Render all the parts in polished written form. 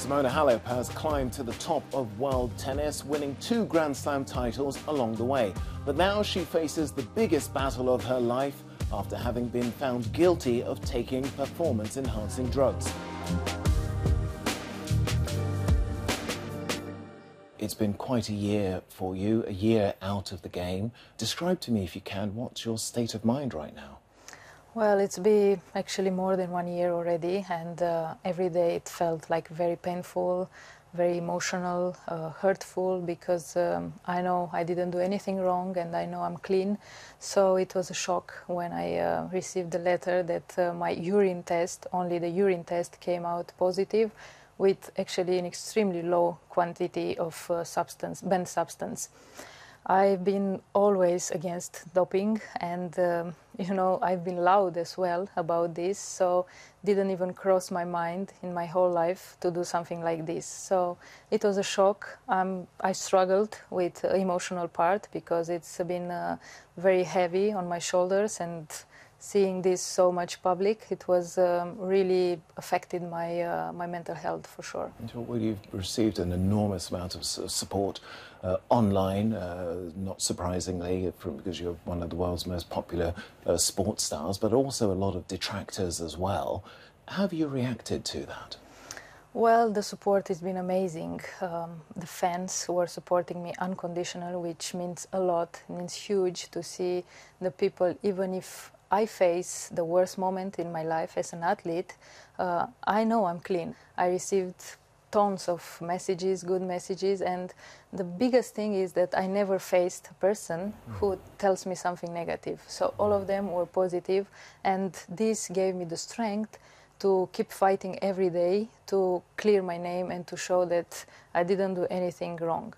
Simona Halep has climbed to the top of world tennis, winning 2 Grand Slam titles along the way. But now she faces the biggest battle of her life after having been found guilty of taking performance-enhancing drugs. It's been quite a year for you, a year out of the game. Describe to me, if you can, what's your state of mind right now? Well, it's been actually more than 1 year already, and every day it felt like very painful, very emotional, hurtful, because I know I didn't do anything wrong and I know I'm clean. So it was a shock when I received the letter that my urine test, only the urine test, came out positive, with actually an extremely low quantity of banned substance. I've been always against doping, and I've been loud as well about this, so didn't even cross my mind in my whole life to do something like this. So it was a shock. I struggled with the emotional part because it's been very heavy on my shoulders, and seeing this so much public, it was really affected my mental health for sure. Well, you've received an enormous amount of support online, not surprisingly, because you're one of the world's most popular sports stars, but also a lot of detractors as well. How have you reacted to that? Well, the support has been amazing. The fans who are supporting me unconditional, which means a lot. It means huge to see the people, even if I face the worst moment in my life as an athlete, I know I'm clean. I received tons of messages, good messages, and the biggest thing is that I never faced a person who tells me something negative. So all of them were positive, and this gave me the strength to keep fighting every day to clear my name and to show that I didn't do anything wrong.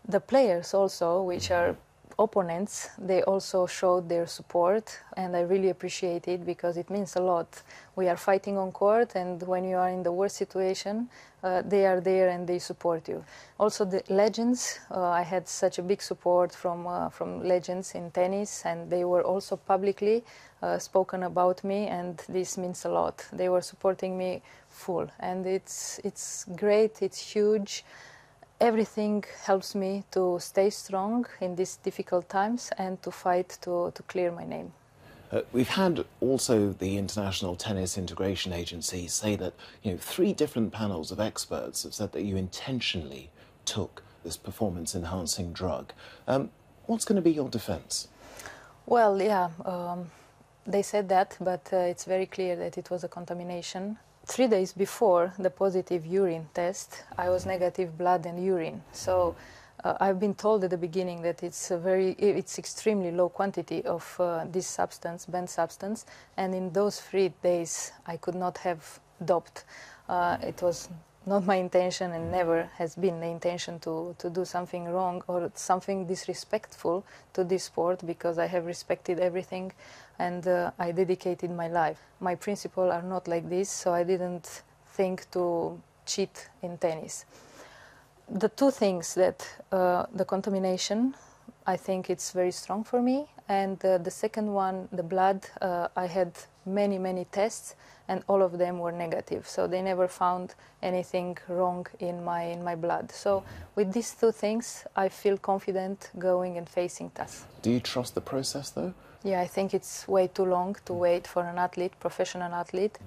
The players also, which are opponents, they also showed their support, and I really appreciate it because it means a lot. We are fighting on court, and when you are in the worst situation, they are there and they support you. Also the legends, I had such a big support from legends in tennis, and they were also publicly spoken about me, and this means a lot. They were supporting me full, and it's great, it's huge. Everything helps me to stay strong in these difficult times and to fight to clear my name. We've had also the International Tennis Integration Agency say that 3 different panels of experts have said that you intentionally took this performance-enhancing drug. What's going to be your defense? Well, yeah, they said that, but it's very clear that it was a contamination. 3 days before the positive urine test, I was negative blood and urine. So I've been told at the beginning that it's extremely low quantity of this substance, banned substance, and in those 3 days I could not have doped. It was not my intention, and never has been the intention to do something wrong or something disrespectful to this sport, because I have respected everything and I dedicated my life. My principles are not like this, so I didn't think to cheat in tennis. The 2 things that the contamination, I think it's very strong for me, and the second one, the blood, I had many tests, and all of them were negative, so they never found anything wrong in my blood. So with these 2 things, I feel confident going and facing tests. Do you trust the process, though? Yeah, I think it's way too long to wait for an athlete, professional athlete.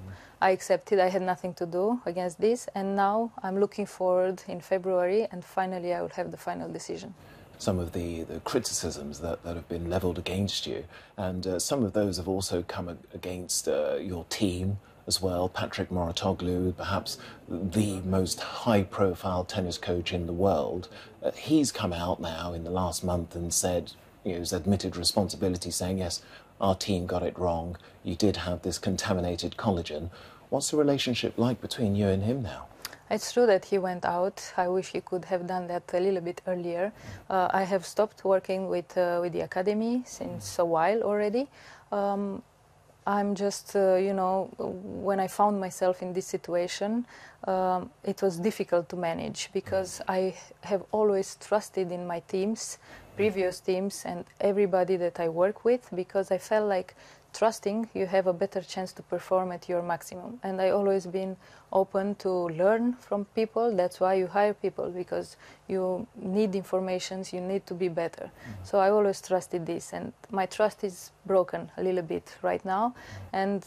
I accepted, I had nothing to do against this, and now I'm looking forward in February, and finally I will have the final decision. Some of the criticisms that have been levelled against you, and some of those have also come against your team as well. Patrick Mouratoglou, perhaps the most high-profile tennis coach in the world, he's come out now in the last month and said, has admitted responsibility, saying, yes, our team got it wrong, you did have this contaminated collagen. What's the relationship like between you and him now? It's true that he went out. I wish he could have done that a little bit earlier. I have stopped working with the academy since a while already. I'm just, when I found myself in this situation, it was difficult to manage, because I have always trusted in my teams, previous teams, and everybody that I work with, because I felt like trusting, you have a better chance to perform at your maximum. And I always been open to learn from people. That's why you hire people, because you need informations, you need to be better. So I always trusted this, and my trust is broken a little bit right now. And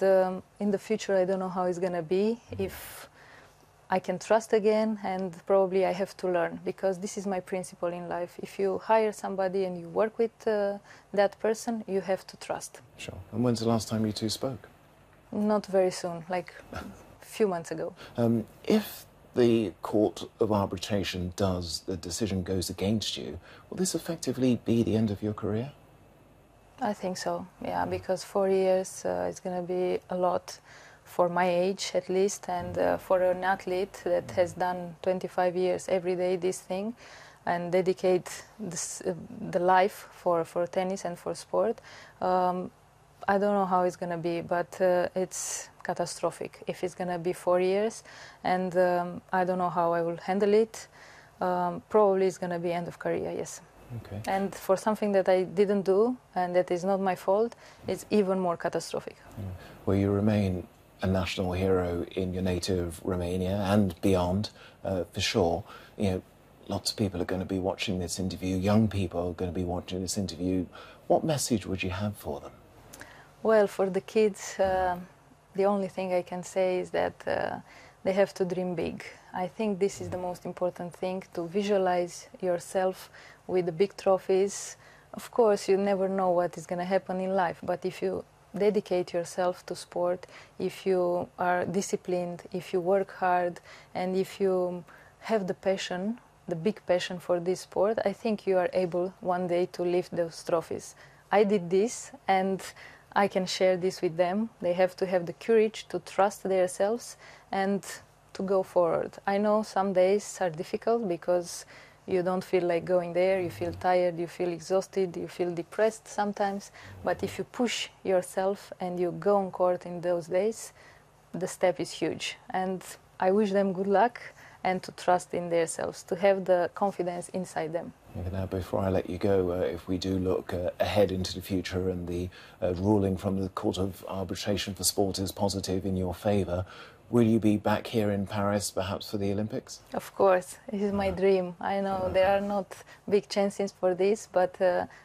in the future, I don't know how it's gonna be, if I can trust again, and probably I have to learn, because this is my principle in life. If you hire somebody and you work with that person, you have to trust. Sure. And when's the last time you two spoke? Not very soon, like a few months ago. If the Court of Arbitration the decision goes against you, will this effectively be the end of your career? I think so, yeah, because 4 years is going to be a lot for my age at least, and for an athlete that has done 25 years every day this thing and dedicate the life for tennis and for sport. I don't know how it's going to be, but it's catastrophic if it's going to be 4 years, and I don't know how I will handle it. Probably it's going to be end of career, yes. Okay. And for something that I didn't do and that is not my fault, it's even more catastrophic. Well, you remain a national hero in your native Romania and beyond, for sure. You know, lots of people are going to be watching this interview. Young people are going to be watching this interview. What message would you have for them? Well, for the kids, the only thing I can say is that they have to dream big. I think this is the most important thing, to visualize yourself with the big trophies. Of course, you never know what is going to happen in life, but if you dedicate yourself to sport, if you are disciplined, if you work hard, and if you have the passion, the big passion for this sport, I think you are able one day to lift those trophies. I did this, and I can share this with them. They have to have the courage to trust themselves and to go forward. I know some days are difficult because you don't feel like going there, you feel tired, you feel exhausted, you feel depressed sometimes, but if you push yourself and you go on court in those days, the step is huge. And I wish them good luck and to trust in themselves, to have the confidence inside them. Now, before I let you go, if we do look ahead into the future and the ruling from the Court of Arbitration for Sport is positive in your favour, will you be back here in Paris, perhaps for the Olympics? Of course, this is my dream. I know there are not big chances for this, but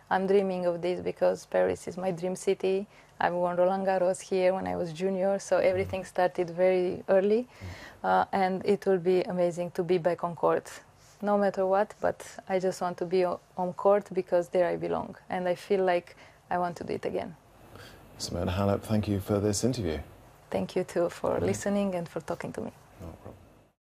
I'm dreaming of this because Paris is my dream city. I won Roland Garros here when I was junior, so everything started very early, and it will be amazing to be back on court. No matter what, but I just want to be on court because there I belong, and I feel like I want to do it again. Simona Halep, thank you for this interview. Thank you too for listening and for talking to me. No problem.